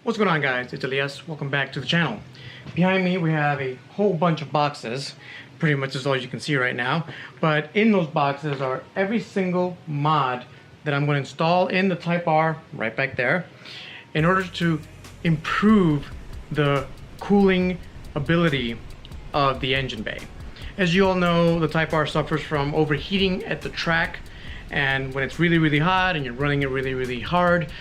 What's going on, guys? It's Elias. Welcome back to the channel. Behind me we have a whole bunch of boxes, pretty much is all you can see right now, but in those boxes are every single mod that I'm going to install in the Type R right back there in order to improve the cooling ability of the engine bay. As you all know, the Type R suffers from overheating at the track, and when it's really hot and you're running it really hard,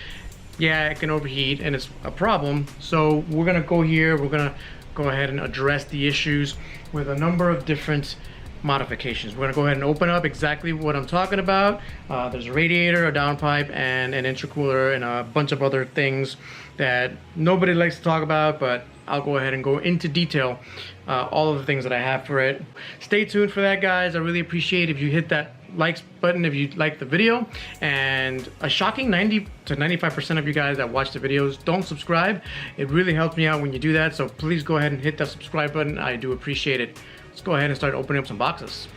yeah, it can overheat and it's a problem. So we're gonna go here, we're gonna go ahead and address the issues with a number of different modifications. We're gonna go ahead and open up exactly what I'm talking about. There's a radiator, a downpipe, and an intercooler, and a bunch of other things that nobody likes to talk about, but I'll go ahead and go into detail all of the things that I have for it. Stay tuned for that, guys. I really appreciate if you hit that likes button if you like the video, and a shocking 90 to 95% of you guys that watch the videos don't subscribe. It really helps me out when you do that, so please go ahead and hit that subscribe button. I do appreciate it. Let's go ahead and start opening up some boxes.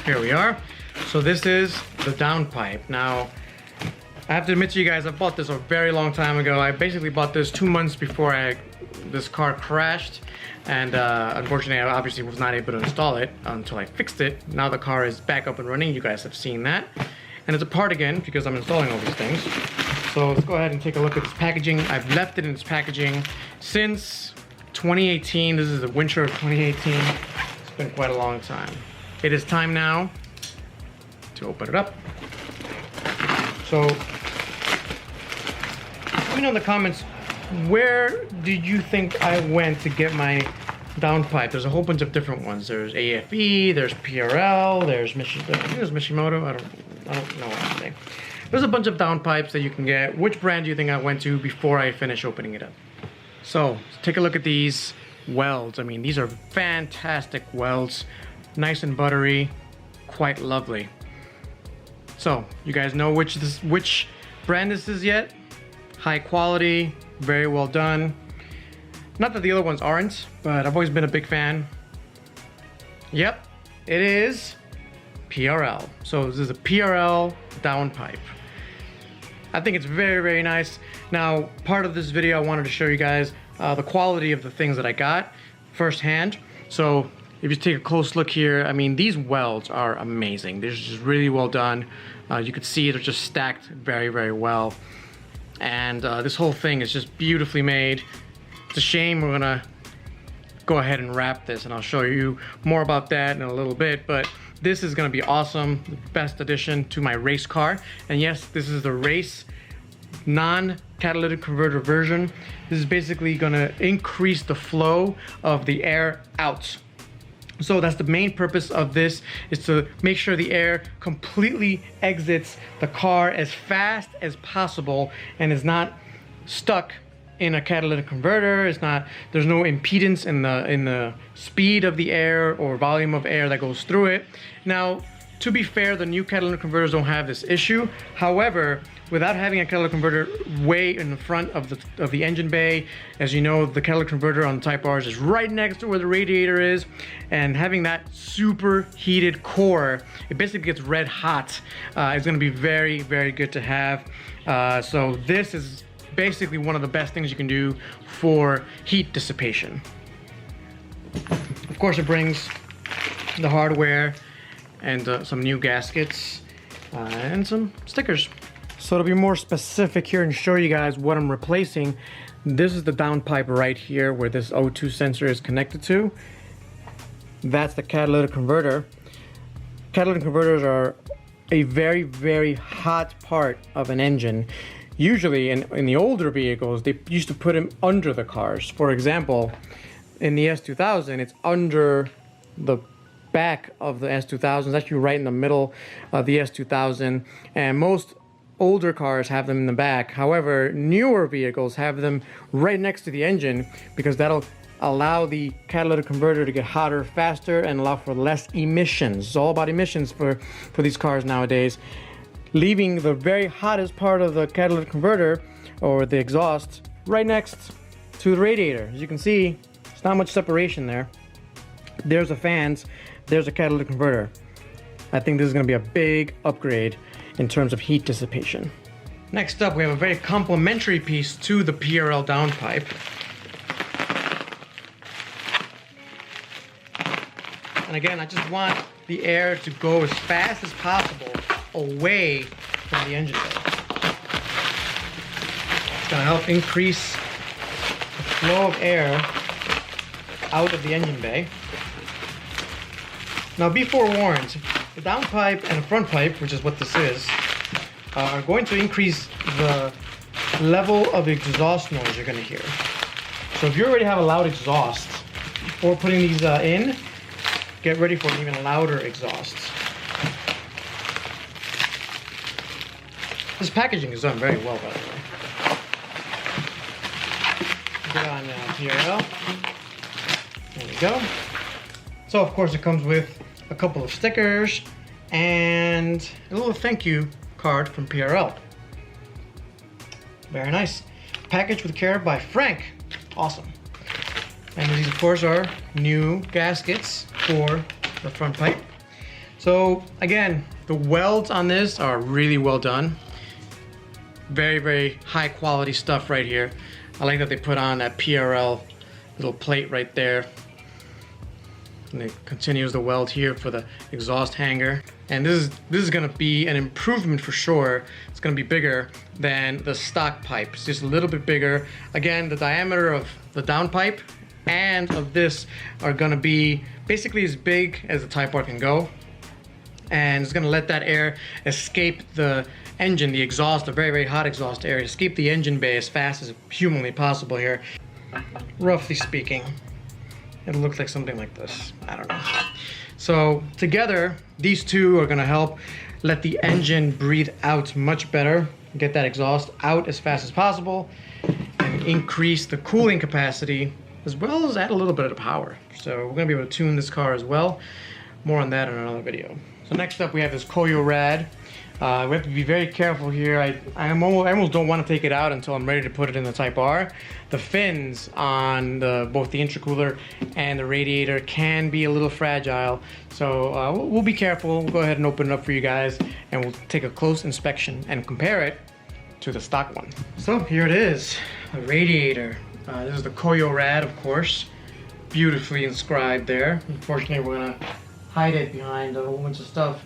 Here we are. So this is the downpipe. Now I have to admit to you guys, I bought this a very long time ago. I basically bought this 2 months before this car crashed, and unfortunately I obviously was not able to install it until I fixed it. Now the car is back up and running. You guys have seen that, and it's apart again because I'm installing all these things. So let's go ahead and take a look at this packaging. I've left it in its packaging since 2018. This is the winter of 2018. It's been quite a long time. It is time now to open it up. So let me know in the comments, where did you think I went to get my downpipe? There's a whole bunch of different ones. There's AFE, there's PRL, there's Mishimoto. I don't know what I'm saying. There's a bunch of downpipes that you can get. Which brand do you think I went to before I finish opening it up? So take a look at these welds. I mean, these are fantastic welds. Nice and buttery, quite lovely. So you guys know which brand this is yet? High quality, very well done. Not that the other ones aren't, but I've always been a big fan. Yep, it is PRL. So this is a PRL downpipe. I think it's very nice. Now, part of this video I wanted to show you guys the quality of the things that I got firsthand. So if you take a close look here, I mean, these welds are amazing. They're just really well done. You can see they're just stacked very well. And this whole thing is just beautifully made. It's a shame we're gonna go ahead and wrap this, and I'll show you more about that in a little bit, but this is gonna be awesome. The best addition to my race car. And yes, this is the race non-catalytic converter version. This is basically gonna increase the flow of the air out. So that's the main purpose of this, is to make sure the air completely exits the car as fast as possible and is not stuck in a catalytic converter. There's no impedance in the speed of the air or volume of air that goes through it. Now, to be fair, the new catalytic converters don't have this issue. However, without having a catalytic converter way in the front of the engine bay, as you know, the catalytic converter on the Type R's is right next to where the radiator is, and having that super heated core, it basically gets red hot. It's going to be very good to have. So this is basically one of the best things you can do for heat dissipation. Of course, it brings the hardware and some new gaskets and some stickers. So to be more specific here and show you guys what I'm replacing, this is the downpipe right here where this O2 sensor is connected to. That's the catalytic converter. Catalytic converters are a very hot part of an engine. Usually in the older vehicles, they used to put them under the cars. For example, in the S2000, it's under the back of the S2000. It's actually right in the middle of the S2000, and most older cars have them in the back. However, newer vehicles have them right next to the engine because that'll allow the catalytic converter to get hotter faster and allow for less emissions. It's all about emissions for these cars nowadays. Leaving the very hottest part of the catalytic converter, or the exhaust, right next to the radiator. As you can see, there's not much separation there. There's the fans, there's a catalytic converter. I think this is going to be a big upgrade in terms of heat dissipation. Next up, we have a very complementary piece to the PRL downpipe. And again, I just want the air to go as fast as possible away from the engine bay. It's going to help increase the flow of air out of the engine bay. Now be forewarned, the downpipe and the front pipe, which is what this is, are going to increase the level of exhaust noise you're going to hear. So if you already have a loud exhaust, before putting these in, get ready for an even louder exhaust. This packaging is done very well, by the way. Get on PRL. There we go. So of course it comes with a couple of stickers and a little thank you card from PRL. Very nice. Packaged with care by Frank. Awesome. And these of course are new gaskets for the front pipe. So again, the welds on this are really well done. Very, very high quality stuff right here. I like that they put on that PRL little plate right there. And it continues the weld here for the exhaust hanger. And this is gonna be an improvement for sure. It's gonna be bigger than the stock pipe. It's just a little bit bigger. Again, the diameter of the downpipe and of this are gonna be basically as big as the Type R can go. And it's gonna let that air escape the engine, the exhaust, the very, very hot exhaust air, escape the engine bay as fast as humanly possible here. Roughly speaking, it looks like something like this. I don't know. So together, these two are gonna help let the engine breathe out much better, get that exhaust out as fast as possible, and increase the cooling capacity, as well as add a little bit of power. So we're gonna be able to tune this car as well. More on that in another video. So next up we have this Koyo Rad. We have to be very careful here. I almost don't want to take it out until I'm ready to put it in the Type R. The fins on both the intercooler and the radiator can be a little fragile. So we'll be careful. We'll go ahead and open it up for you guys and we'll take a close inspection and compare it to the stock one. So here it is, the radiator. This is the Koyo Rad, of course. Beautifully inscribed there. Unfortunately, we're gonna hide it behind a whole bunch of stuff,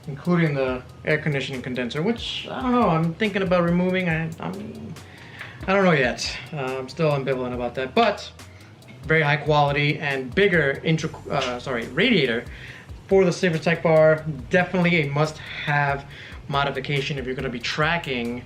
including the air conditioning condenser, which I don't know, I'm thinking about removing. I don't know yet. I'm still ambivalent about that, but very high quality and bigger radiator for the Civic Type R. Definitely a must-have modification if you're going to be tracking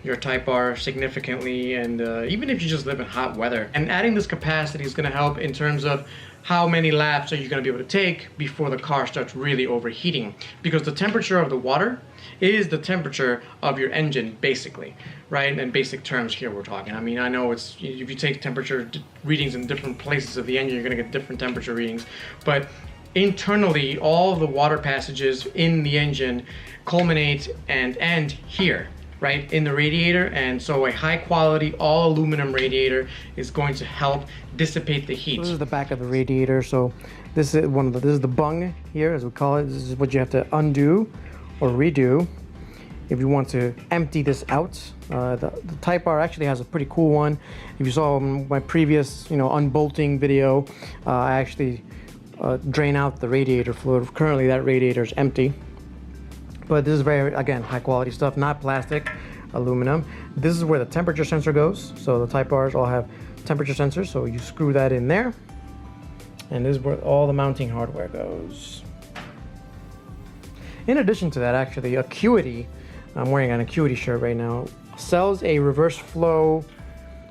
your Type R significantly, and even if you just live in hot weather. And adding this capacity is going to help in terms of how many laps are you going to be able to take before the car starts really overheating, because the temperature of the water is the temperature of your engine, basically, right? In basic terms here we're talking. I mean, I know it's, if you take temperature readings in different places of the engine, you're going to get different temperature readings, but internally all of the water passages in the engine culminate and end here, right, in the radiator. And so a high quality all aluminum radiator is going to help dissipate the heat. This is the back of the radiator. So this is this is the bung here, as we call it. This is what you have to undo or redo if you want to empty this out. The Type R actually has a pretty cool one. If you saw my previous, unbolting video, I actually drain out the radiator fluid. Currently that radiator is empty. But this is very, again, high quality stuff, not plastic, aluminum. This is where the temperature sensor goes. So the Type Rs all have temperature sensors, so you screw that in there. And this is where all the mounting hardware goes. In addition to that, actually, Acuity, I'm wearing an Acuity shirt right now, sells a reverse flow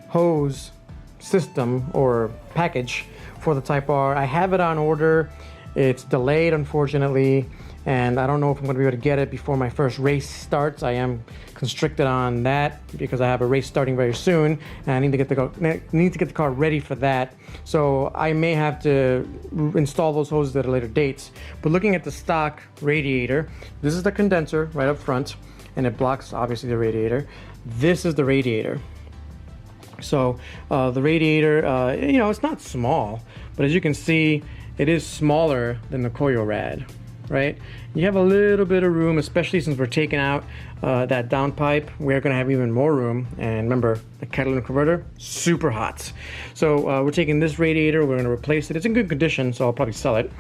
hose system or package for the Type R. I have it on order. It's delayed, unfortunately, and I don't know if I'm going to be able to get it before my first race starts. I am constricted on that because I have a race starting very soon, and I need to get the car ready for that. So I may have to install those hoses at a later date. But looking at the stock radiator, this is the condenser right up front, and it blocks obviously the radiator. This is the radiator. So the radiator, it's not small, but as you can see, it is smaller than the Koyo Rad. right? You have a little bit of room, especially since we're taking out that downpipe. We're gonna have even more room. And remember, the catalytic converter, super hot. So we're taking this radiator, we're gonna replace it. It's in good condition, so I'll probably sell it.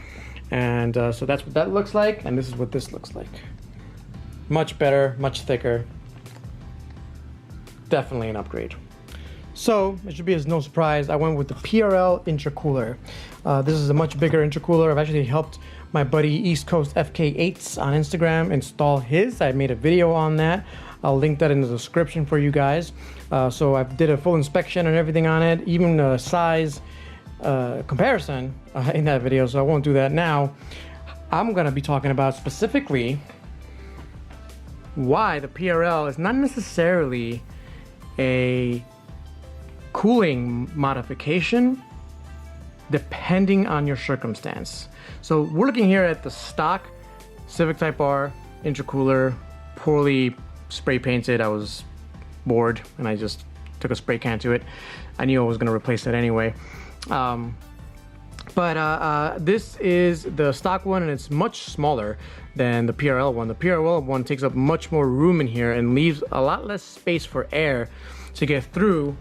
And so that's what that looks like, and this is what this looks like. Much better, much thicker. Definitely an upgrade. So it should be as no surprise, I went with the PRL intercooler. This is a much bigger intercooler. I've actually helped my buddy East Coast FK8s on Instagram install his. I made a video on that. I'll link that in the description for you guys. So I did a full inspection and everything on it, even a size comparison in that video, so I won't do that now. I'm gonna be talking about specifically why the PRL is not necessarily a cooling modification depending on your circumstance. So we're looking here at the stock Civic Type R intercooler, poorly spray painted. I was bored and I just took a spray can to it. I knew I was gonna replace it anyway. This is the stock one, and it's much smaller than the PRL one. The PRL one takes up much more room in here and leaves a lot less space for air to get through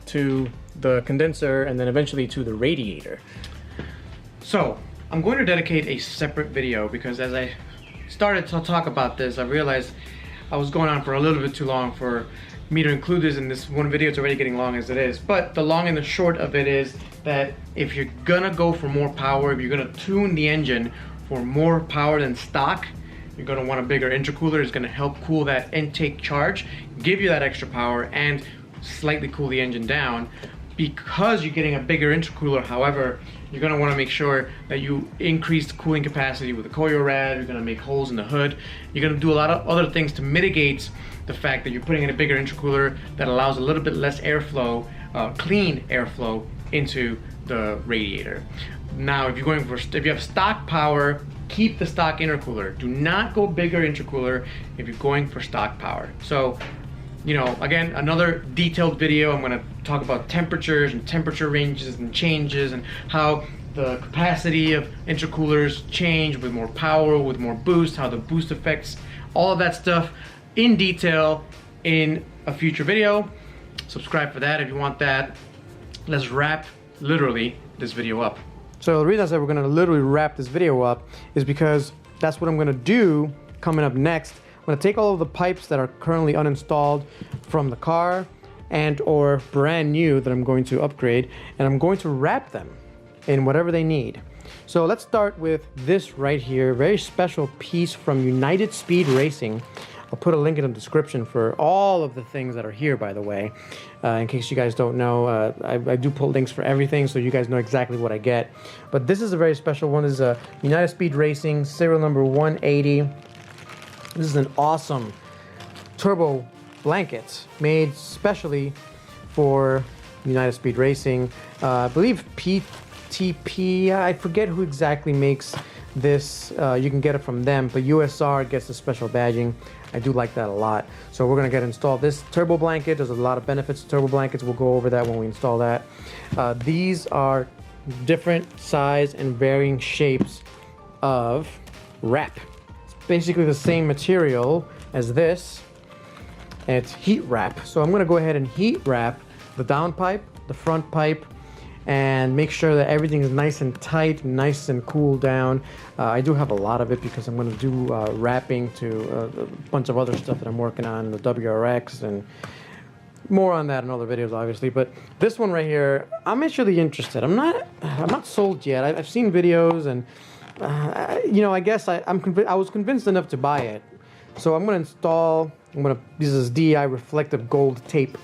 to the condenser and then eventually to the radiator. So I'm going to dedicate a separate video because as I started to talk about this, I realized I was going on for a little bit too long for me to include this in this one video. It's already getting long as it is. But the long and the short of it is that if you're gonna go for more power, if you're gonna tune the engine for more power than stock, you're gonna want a bigger intercooler. It's gonna help cool that intake charge, give you that extra power, and slightly cool the engine down. Because you're getting a bigger intercooler, however, you're gonna wanna make sure that you increase the cooling capacity with the coil rad. You're gonna make holes in the hood. You're gonna do a lot of other things to mitigate the fact that you're putting in a bigger intercooler that allows a little bit less airflow, clean airflow into the radiator. Now, if you have stock power, keep the stock intercooler. Do not go bigger intercooler if you're going for stock power. So, you know, again, another detailed video. I'm gonna talk about temperatures and temperature ranges and changes and how the capacity of intercoolers change with more power, with more boost, how the boost affects all of that stuff in detail in a future video. Subscribe for that if you want that. Let's wrap, literally, this video up. So the reason I said we're gonna literally wrap this video up is because that's what I'm gonna do coming up next. I'm gonna take all of the pipes that are currently uninstalled from the car and or brand new that I'm going to upgrade, and I'm going to wrap them in whatever they need. So let's start with this right here, very special piece from United Speed Racing. I'll put a link in the description for all of the things that are here, by the way. In case you guys don't know, I do put links for everything so you guys know exactly what I get. But this is a very special one. This is a United Speed Racing, serial number 180. This is an awesome turbo blanket made specially for United Speed Racing. I believe PTP, I forget who exactly makes this. You can get it from them, but USR gets the special badging. I do like that a lot. So we're gonna get installed this turbo blanket. There's a lot of benefits to turbo blankets. We'll go over that when we install that. These are different size and varying shapes of wrap. It's basically the same material as this, and it's heat wrap. So I'm gonna go ahead and heat wrap the down pipe, the front pipe, and make sure that everything is nice and tight, nice and cool down. I do have a lot of it because I'm going to do wrapping to a bunch of other stuff that I'm working on, the WRX, and more on that in other videos, obviously. But this one right here, I'm actually interested. I'm not sold yet. I've seen videos, and you know, I guess I was convinced enough to buy it. So I'm going to install. This is DI reflective gold tape.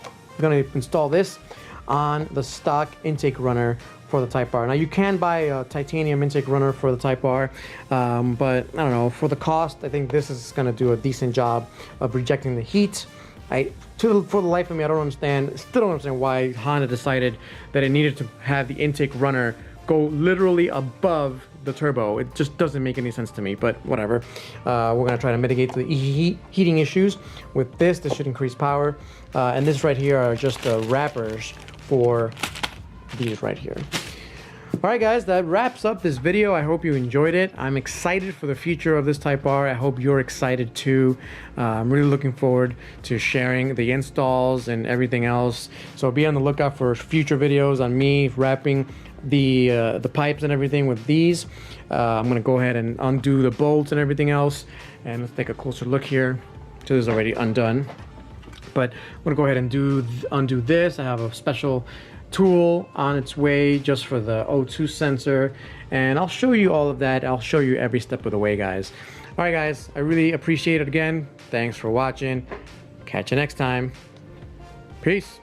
I'm going to install this on the stock intake runner for the Type R. Now you can buy a titanium intake runner for the Type R, but I don't know, for the cost, I think this is gonna do a decent job of rejecting the heat. For the life of me, I don't understand, still don't understand why Honda decided that it needed to have the intake runner go literally above the turbo. It just doesn't make any sense to me, but whatever. We're gonna try to mitigate the heating issues with this. This should increase power. And this right here are just the wrappers for these right here. All right, guys, that wraps up this video. I hope you enjoyed it. I'm excited for the future of this Type R. I hope you're excited too. I'm really looking forward to sharing the installs and everything else. So be on the lookout for future videos on me wrapping the pipes and everything with these. I'm gonna go ahead and undo the bolts and everything else. And let's take a closer look here. So this is already undone. But I'm gonna go ahead and undo this. I have a special tool on its way just for the O2 sensor, and I'll show you all of that. I'll show you every step of the way, guys. All right, guys, I really appreciate it again. Thanks for watching. Catch you next time. Peace.